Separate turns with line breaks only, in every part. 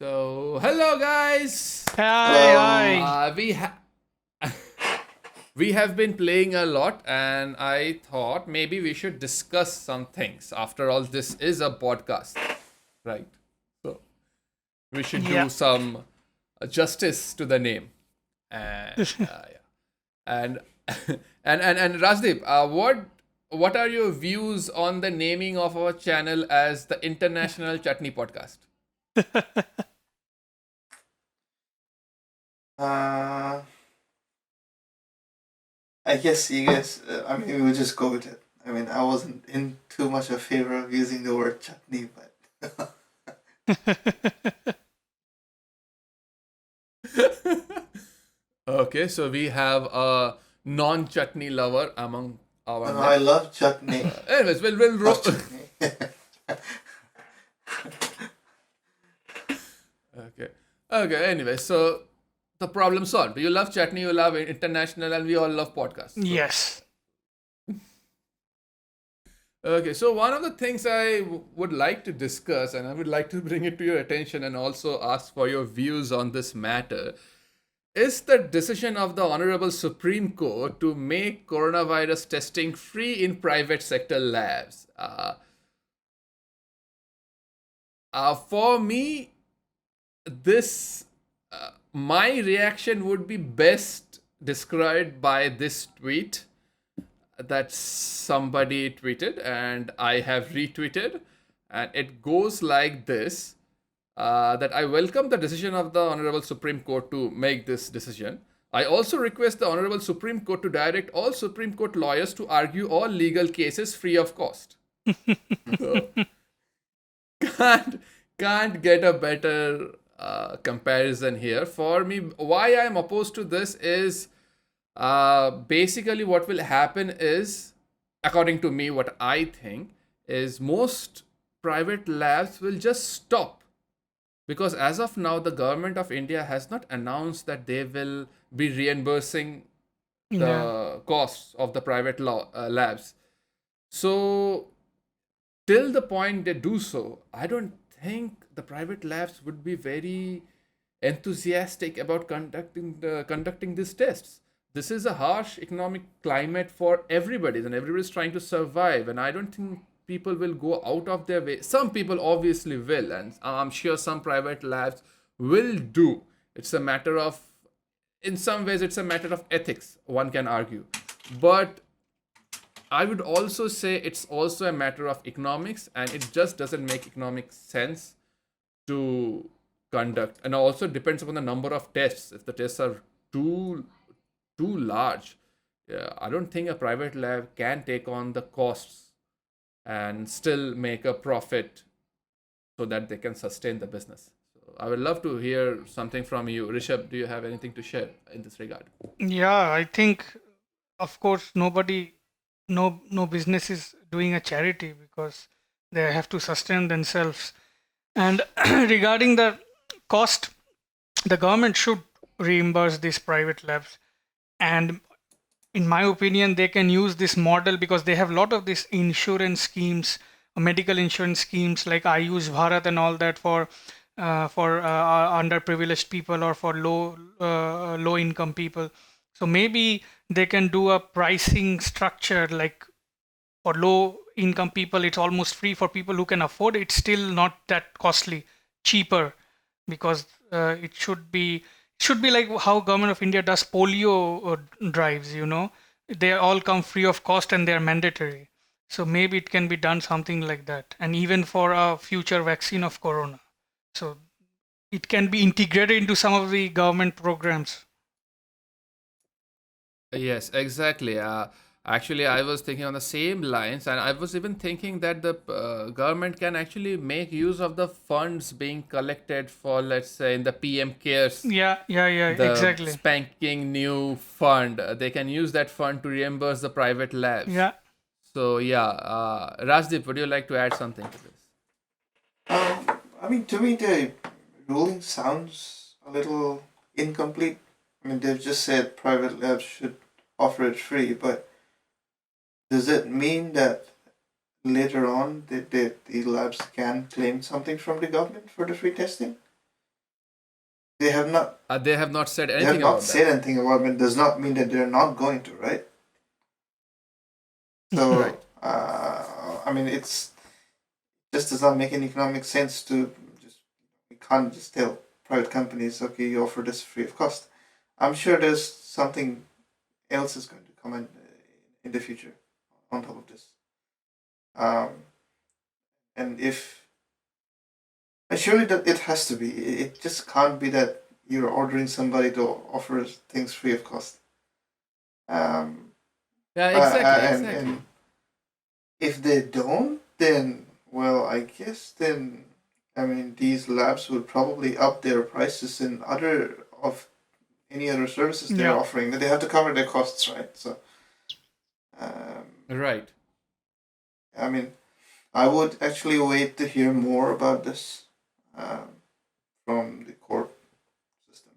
So, hello guys.
Hi,
Hello.
hi.
We have been playing a lot, and I thought maybe we should discuss some things. After all, this is a podcast, right? So we should
Yeah.
do some justice to the name, and yeah, and and Rajdeep, what are your views on the naming of our channel as the International Chutney Podcast?
Uh, I guess you guys. we'll just go with it. I wasn't in too much of favor of using the word chutney, but
Okay, so we have a non-chutney lover among our
no, I
midst.
love chutney.
Anyways,
Love chutney.
Okay. Okay. Anyway, so the problem solved. You love chutney, you love international, and we all love podcasts. So
Yes.
okay. So one of the things I would like to discuss, and I would like to bring it to your attention, and also ask for your views on this matter, is the decision of the Honorable Supreme Court to make coronavirus testing free in private sector labs. For me, this my reaction would be best described by this tweet that somebody tweeted and I have retweeted, and it goes like this: that I welcome the decision of the Honorable Supreme Court to make this decision. I also request the Honorable Supreme Court to direct all Supreme Court lawyers to argue all legal cases free of cost. So, can't can't get a better comparison here. For me, why I'm opposed to this is basically what will happen is, according to me, what I think is most private labs will just stop, because as of now the government of India has not announced that they will be reimbursing
Yeah.
the costs of the private labs. So till the point they do so, I don't think the private labs would be very enthusiastic about conducting these tests. This is a harsh economic climate for everybody, and everybody's trying to survive. And I don't think people will go out of their way. Some people obviously will, and I'm sure some private labs will do. It's a matter of, in some ways, it's a matter of ethics, one can argue. But I would also say it's also a matter of economics, and it just doesn't make economic sense to conduct. And also depends upon the number of tests. If the tests are too too large, yeah, I don't think a private lab can take on the costs and still make a profit so that they can sustain the business. So I would love to hear something from you, Rishabh. Do you have anything to share in this regard?
Yeah, I think of course no business is doing a charity because they have to sustain themselves. And regarding the cost, the government should reimburse these private labs. And in my opinion, they can use this model because they have a lot of these insurance schemes, medical insurance schemes like Ayush Bharat and all that for underprivileged people or for low income people. So maybe they can do a pricing structure like for low income people, it's almost free. For people who can afford it, it's still not that costly, cheaper, because it should be like how government of India does polio drives. They all come free of cost and they are mandatory. So maybe it can be done something like that, and even for a future vaccine of corona. So it can be integrated into some of the government programs.
Yes, exactly. Actually, I was thinking on the same lines, and I was even thinking that the government can actually make use of the funds being collected for, let's say, in the PM Cares,
Yeah, yeah, yeah,
the
exactly.
spanking new fund. They can use that fund to reimburse the private labs.
Yeah.
So, yeah, Rajdeep, would you like to add something to this?
To me, the ruling sounds a little incomplete. They've just said private labs should offer it free, but does it mean that later on the labs can claim something from the government for the free testing? They have not.
They have not said
They have
anything
not
about
said
that.
anything about it. Does not mean that they're not going to, right?
Right.
So, I mean, it's just does not make any economic sense to just we can't just tell private companies, okay, you offer this free of cost. I'm sure there's something else is going to come in the future on top of this. Um, and if surely that it has to be, it just can't be that you're ordering somebody to offer things free of cost. Um,
Yeah, exactly,
and
exactly.
if they don't, then well, I guess then I mean these labs would probably up their prices in other of any other services they're
Yeah.
offering. They have to cover their costs, right? So, um,
Right.
I mean, I would actually wait to hear more about this um, from the court system,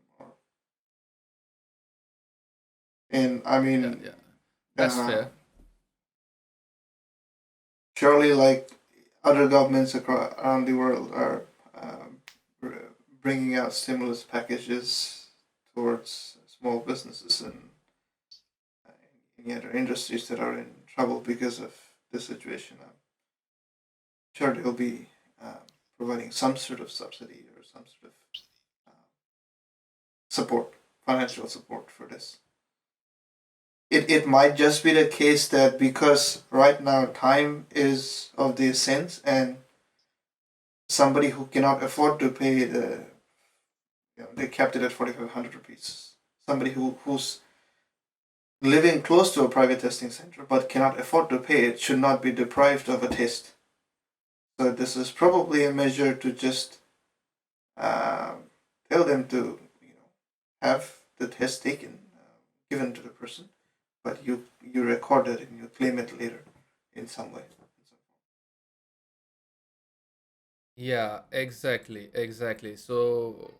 and I
Yeah,
mean,
yeah. That's
uh,
fair.
surely like other governments across around the world are um, bringing out stimulus packages towards small businesses and any other industries that are in trouble because of this situation. I'm sure they'll be providing some sort of subsidy or some sort of uh, support, financial support for this. It might just be the case that because right now time is of the essence and somebody who cannot afford to pay they kept it at 4,500 rupees. Somebody who's living close to a private testing center but cannot afford to pay it should not be deprived of a test. So this is probably a measure to just um, tell them to have the test taken, given to the person, but you record it and you claim it later in some way.
Yeah, exactly, exactly. So,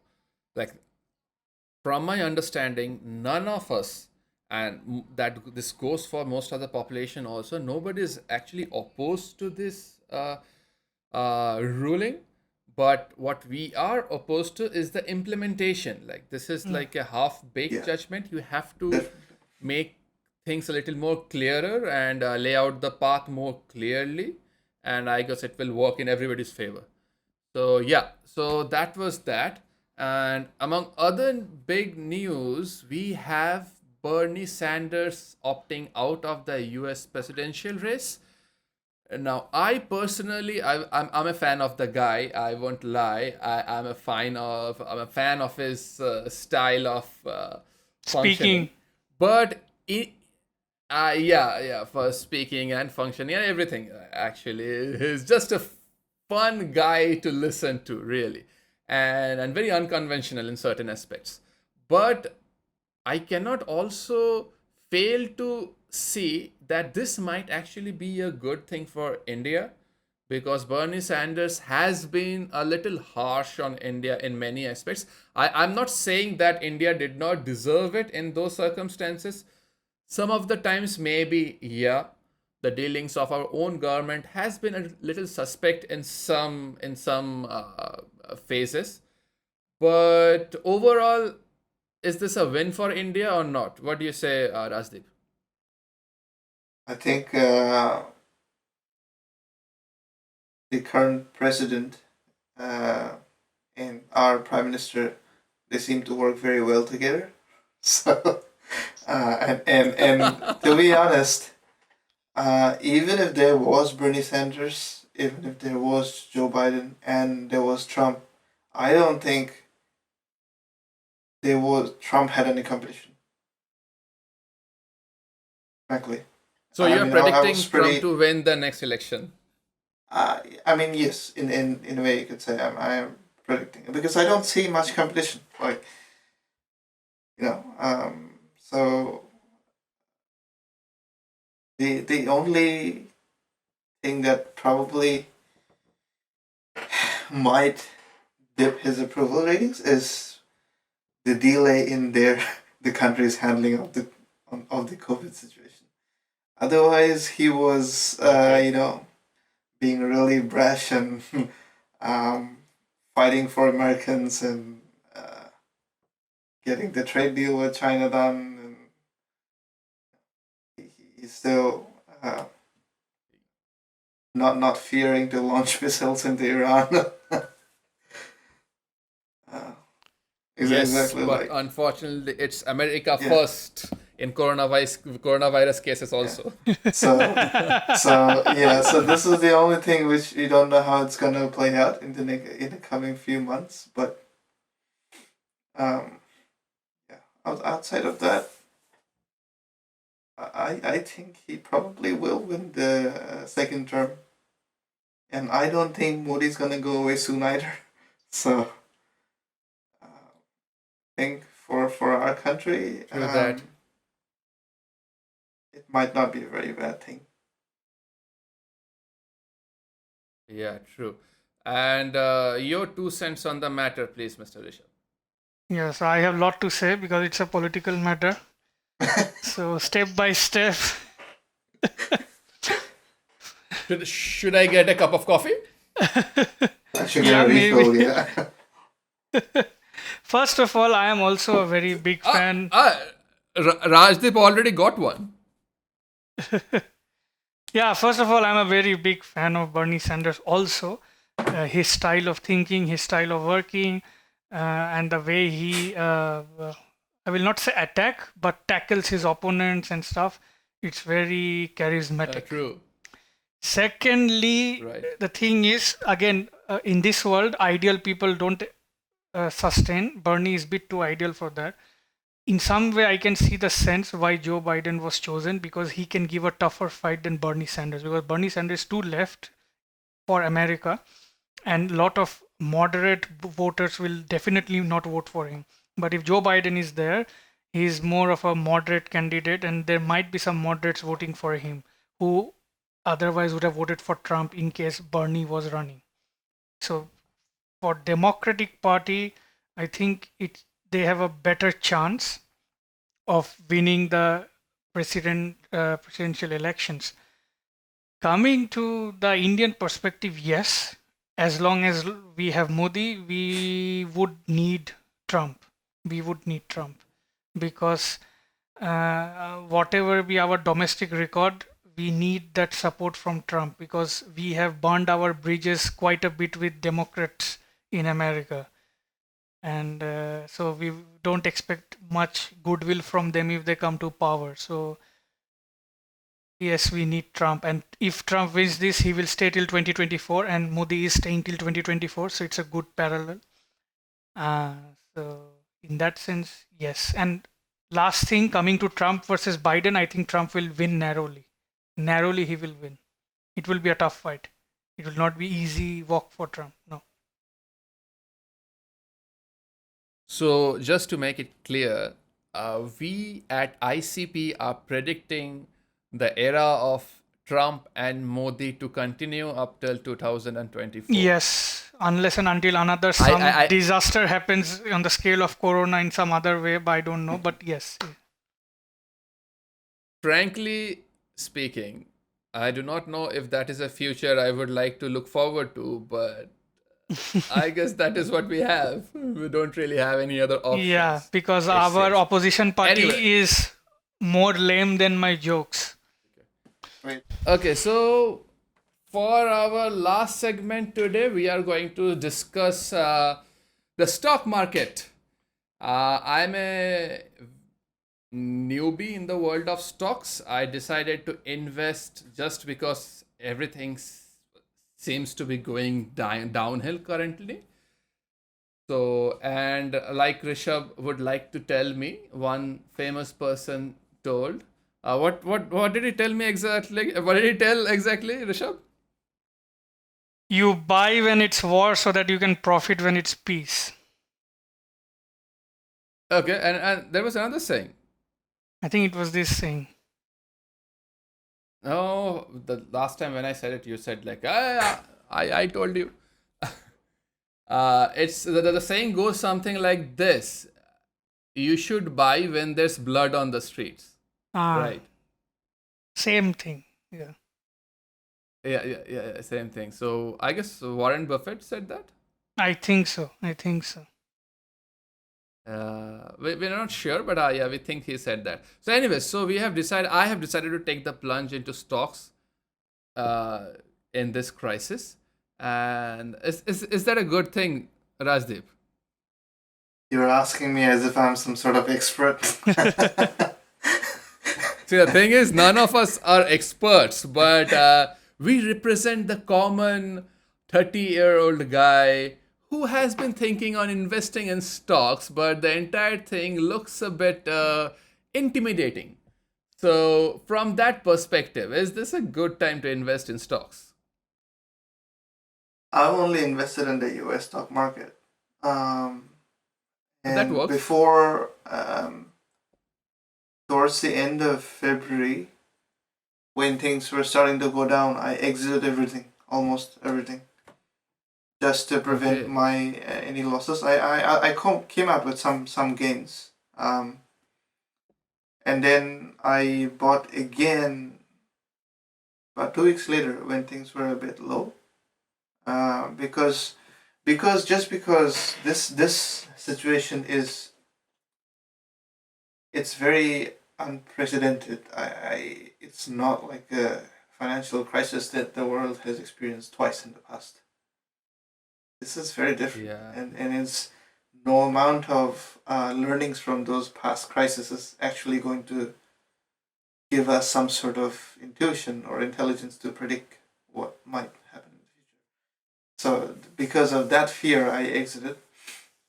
like, from my understanding, none of us, and that this goes for most of the population also, nobody is actually opposed to this ruling. But what we are opposed to is the implementation. Like, this is
Mm.
like a half-baked
Yeah,
judgment. You have to
definitely.
make things a little more clearer and lay out the path more clearly. And I guess it will work in everybody's favor. So yeah, so that was that. And among other big news, we have Bernie Sanders opting out of the US presidential race. Now, I personally, I'm a fan of the guy. I won't lie. I'm a fan of his style of functioning.
Speaking.
But yeah, for speaking and functioning and everything, actually, he's just a fun guy to listen to, really, and very unconventional in certain aspects. But I cannot also fail to see that this might actually be a good thing for India, because Bernie Sanders has been a little harsh on India in many aspects. I'm not saying that India did not deserve it in those circumstances. Some of the times, maybe, yeah, the dealings of our own government has been a little suspect in some phases. But overall, is this a win for India or not? What do you say, Rajdeep?
I think the current president uh, and our prime minister they seem to work very well together. So and to be honest, even if there was Bernie Sanders, even if there was Joe Biden and there was Trump, I don't think there was Trump had any competition. Frankly,
So
I
you're
mean, I was
predicting Trump
pretty.
to win the next election?
I mean, yes, in a way you could say I am predicting it because I don't see much competition. Like so the only thing that probably might dip his approval ratings is the delay in their the country's handling of the COVID situation. Otherwise, he was
Okay.
being really brash and um, fighting for Americans and getting the trade deal with China done, and he's still not fearing to launch missiles into Iran. uh,
Yes,
exactly
but
like
unfortunately, it's America
yeah,
first in coronavirus cases
yeah.
also.
So so this is the only thing which we don't know how it's gonna play out in the coming few months. But um, yeah, outside of that, I think he probably will win the second term, and I don't think Modi's gonna go away soon either. So I think for our country,
True that.
it might not be a very bad thing.
Yeah, true. And your 2 cents on the matter, please, Mr. Rishabh.
Yes, I have a lot to say because it's a political matter. So step by step.
Should I get a cup of coffee?
I should get
Yeah,
a refill.
maybe.
Yeah.
First of all, I am also a very big
Ah,
fan.
ah, Rajdeep already got one.
Yeah, first of all, I'm a very big fan of Bernie Sanders also. His style of thinking, his style of working, and the way he, I will not say attack, but tackles his opponents and stuff. It's very charismatic.
True.
Secondly,
Right.
the thing is, again, in this world, ideal people don't sustain. Bernie is a bit too ideal for that. In some way, I can see the sense why Joe Biden was chosen because he can give a tougher fight than Bernie Sanders because Bernie Sanders is too left for America and a lot of moderate voters will definitely not vote for him. But if Joe Biden is there, he's more of a moderate candidate and there might be some moderates voting for him who otherwise would have voted for Trump in case Bernie was running. So for Democratic Party, I think they have a better chance of winning the presidential elections. Coming to the Indian perspective, yes, as long as we have Modi, we would need Trump. We would need Trump because whatever be our domestic record, we need that support from Trump because we have burned our bridges quite a bit with Democrats in America. And so we don't expect much goodwill from them if they come to power. So yes, we need Trump, and if Trump wins this, he will stay till 2024, and Modi is staying till 2024. So it's a good parallel. Uh, so in that sense, yes. And last thing, coming to Trump versus Biden, I think Trump will win narrowly. Narrowly, he will win. It will be a tough fight. It will not be easy walk for Trump. No.
So, just to make it clear, we at ICP are predicting the era of Trump and Modi to continue up till 2024.
Yes, unless and until another
I,
some
I, I
disaster happens on the scale of Corona in some other way, but I don't know. But yes,
frankly speaking, I do not know if that is a future I would like to look forward to, but I guess that is what we have. We don't really have any other
yeah,
options,
because
it
our
seems.
opposition
Anyway,
party is more lame than my jokes.
Wait.
okay, so for our last segment today, we are going to discuss the stock market. I'm a newbie in the world of stocks. I decided to invest just because everything seems to be going downhill currently. So, and like Rishabh would like to tell me, one famous person told, what did he tell me exactly? What did he tell exactly, Rishabh?
You buy when it's war so that you can profit when it's peace.
Okay, and there was another saying.
I think it was this thing.
No, the last time when I said it, you said like, I told you. It's the saying goes something like this: you should buy when there's blood on the streets,
Ah,
right?
same thing. Yeah.
Yeah, same thing. So I guess Warren Buffett said that.
I think so. I think so.
We're not sure, but yeah, we think he said that. So, anyways, so I have decided to take the plunge into stocks uh, in this crisis. And is that a good thing, Rajdeep?
You're asking me as if I'm some sort of expert.
See, the thing is, none of us are experts, but we represent the common 30-year-old guy who has been thinking on investing in stocks, but the entire thing looks a bit intimidating. So, from that perspective, is this a good time to invest in stocks?
I've only invested in the US stock market.
That
And
works.
before, towards the end of February, when things were starting to go down, I exited everything, almost everything, just to prevent
Okay.
my any losses. Came out with some gains, and then I bought again about 2 weeks later when things were a bit low, because because this situation is it's very unprecedented. It's not like a financial crisis that the world has experienced twice in the past. This is very different,
Yeah.
and it's no amount of learnings from those past crises is actually going to give us some sort of intuition or intelligence to predict what might happen in the future. So because of that fear, I exited,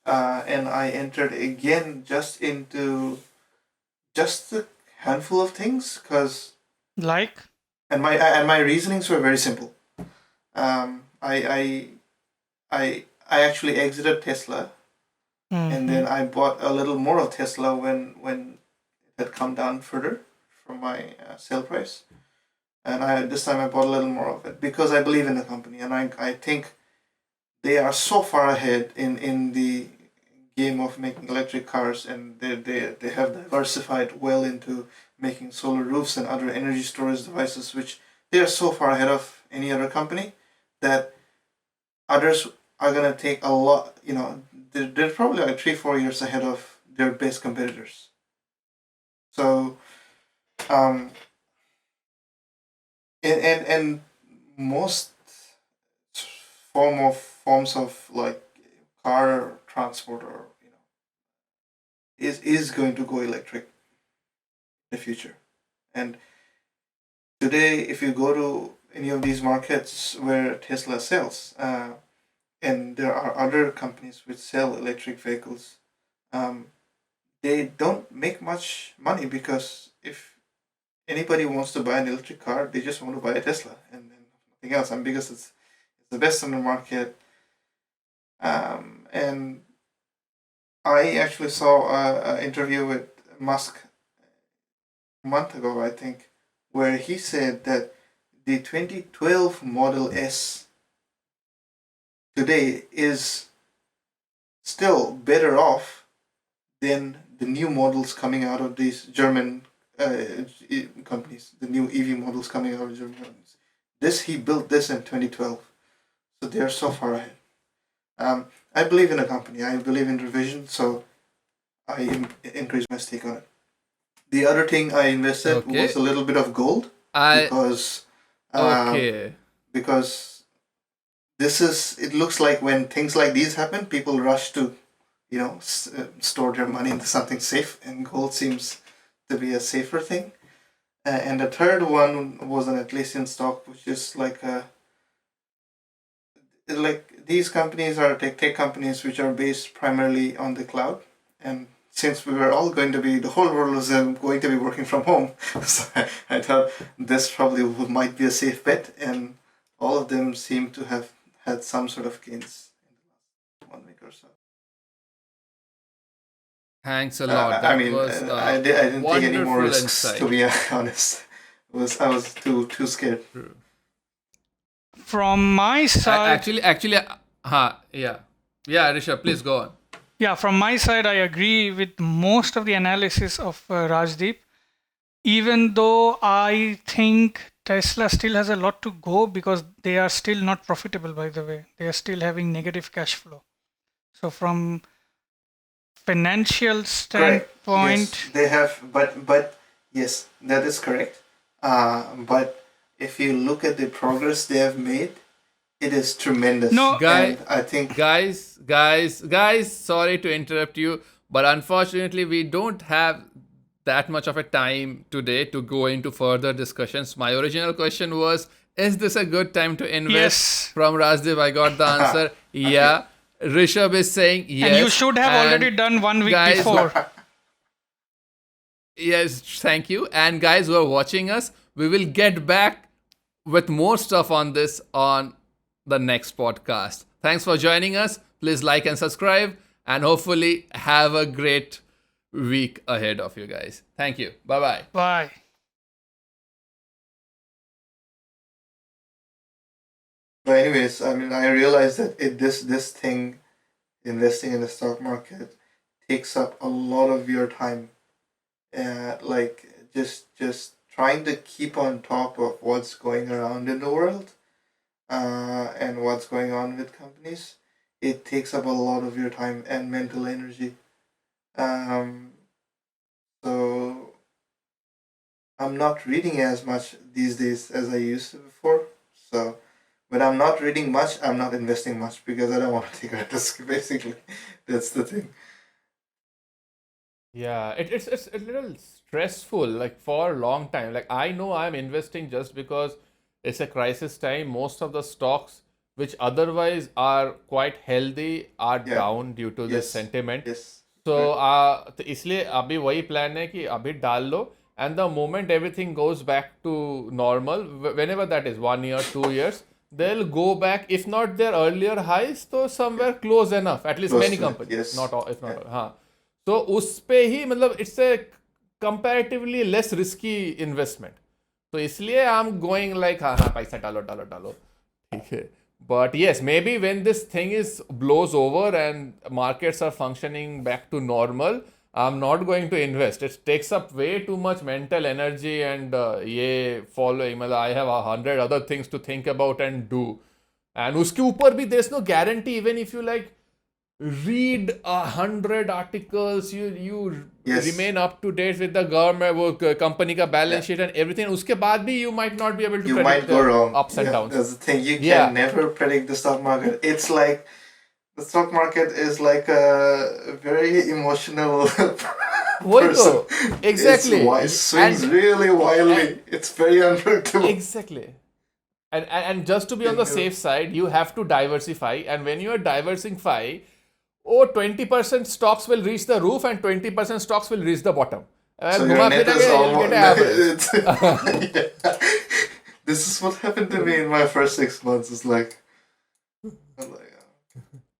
and I entered again just into just a handful of things because
Like?
my reasonings were very simple. I actually exited Tesla, and
Mm-hmm.
then I bought a little more of Tesla when it had come down further from my sale price, and I this time I bought a little more of it because I believe in the company, and I think they are so far ahead in the game of making electric cars, and they have diversified well into making solar roofs and other energy storage devices, which they are so far ahead of any other company that others are gonna take a lot. They're probably like 3-4 years ahead of their best competitors. So, um, and most forms of like car transport or is going to go electric in the future. And today, if you go to any of these markets where Tesla sells, and there are other companies which sell electric vehicles, um, they don't make much money because if anybody wants to buy an electric car, they just want to buy a Tesla and nothing else. And because it's the best on the market, and I actually saw an interview with Musk a month ago, I think, where he said that the 2012 Model S today is still better off than the new models coming out of these German companies, the new EV models coming out of German companies. He built this in 2012, so they are so far ahead. I believe in a company. I believe in revision, so I increased my stake on it. The other thing I invested was
Okay.
a little bit of gold
I
because uh,
okay.
because it looks like when things like these happen, people rush to store their money into something safe, and gold seems to be a safer thing. And the third one was an Atlassian stock, which is like these companies are tech companies which are based primarily on the cloud. And since we were all going to be, the whole world was going to be working from home, so I thought this probably might be a safe bet, and all of them seem to have had some sort of gains in the last 1 week or so.
Thanks a lot.
I
That
mean,
was
I didn't take any more
wonderful
risks, to
insight.
be honest. I was too scared.
True.
From my side,
Actually, yeah, yeah, Rishabh, please go on.
yeah, from my side, I agree with most of the analysis of Rajdeep. Even though I think Tesla still has a lot to go because they are still not profitable, by the way. They are still having negative cash flow. So financial
Correct.
standpoint.
Yes, they have, but yes, that is correct. But if you look at the progress they have made, it is tremendous.
No,
Guy,
And I think,
guys, sorry to interrupt you, but unfortunately, we don't have that much of a time today to go into further discussions. My original question was, is this a good time to invest?
yes.
From Rajdev, I got the answer. Yeah. Rishabh is saying yes.
And you should have already
And
done 1 week
guys,
before.
yes, thank you. And guys who are watching us, we will get back with more stuff on this on the next podcast. Thanks for joining us. Please like and subscribe, and hopefully have a great week ahead of you guys. Thank you. Bye bye.
Bye.
but anyways, I mean, I realize that this thing, investing in the stock market, takes up a lot of your time. Like just trying to keep on top of what's going around in the world, and what's going on with companies. It takes up a lot of your time and mental energy. Um, so I'm not reading as much these days as I used to before. So when I'm not reading much, I'm not investing much because I don't want to take a risk. Basically, that's the thing.
Yeah, it's a little stressful, like for a long time. Like I know I'm investing just because it's a crisis time. Most of the stocks which otherwise are quite healthy are
Yeah.
down due to this
Yes.
sentiment.
Yes.
So तो इसलिए अभी वही plan है कि अभी डाल लो, and the moment everything goes back to normal, whenever that is 1 year, 2 years, they'll go back. If not their earlier highs, तो somewhere close enough. At least
Close
many
to it,
companies,
yes.
not all, if not
Yeah.
all. हाँ. तो उस पे ही मतलब it's a comparatively less risky investment. तो इसलिए I'm going like हाँ हाँ पैसा डालो डालो डालो, ठीक है. But yes, maybe when this thing is blows over and markets are functioning back to normal, I'm not going to invest. It takes up way too much mental energy and ये following. मतलब I have 100 other things to think about and do. And उसके ऊपर भी there's no guarantee. Even if you like read 100 articles, you
Yes.
remain up to date with the government, वो company का balance sheet and everything. उसके बाद भी you might not be able to
You
predict
might go
the
wrong.
ups and
Yeah,
downs.
that's the thing. You can
Yeah.
never predict the stock market. It's like the stock market is like a very emotional
वही तो,
person.
exactly.
It swings
And-
really wildly. It's very unpredictable.
Exactly. And just to be on the
Yeah.
safe side, you have to diversify. And when you are diversify, oh, 20% stocks will reach the roof and 20% stocks will reach the bottom.
So
घुमा
your net
फिरा
is
के you'll
almost.
get an average.
Yeah. This is what happened to me in my first 6 months. It's like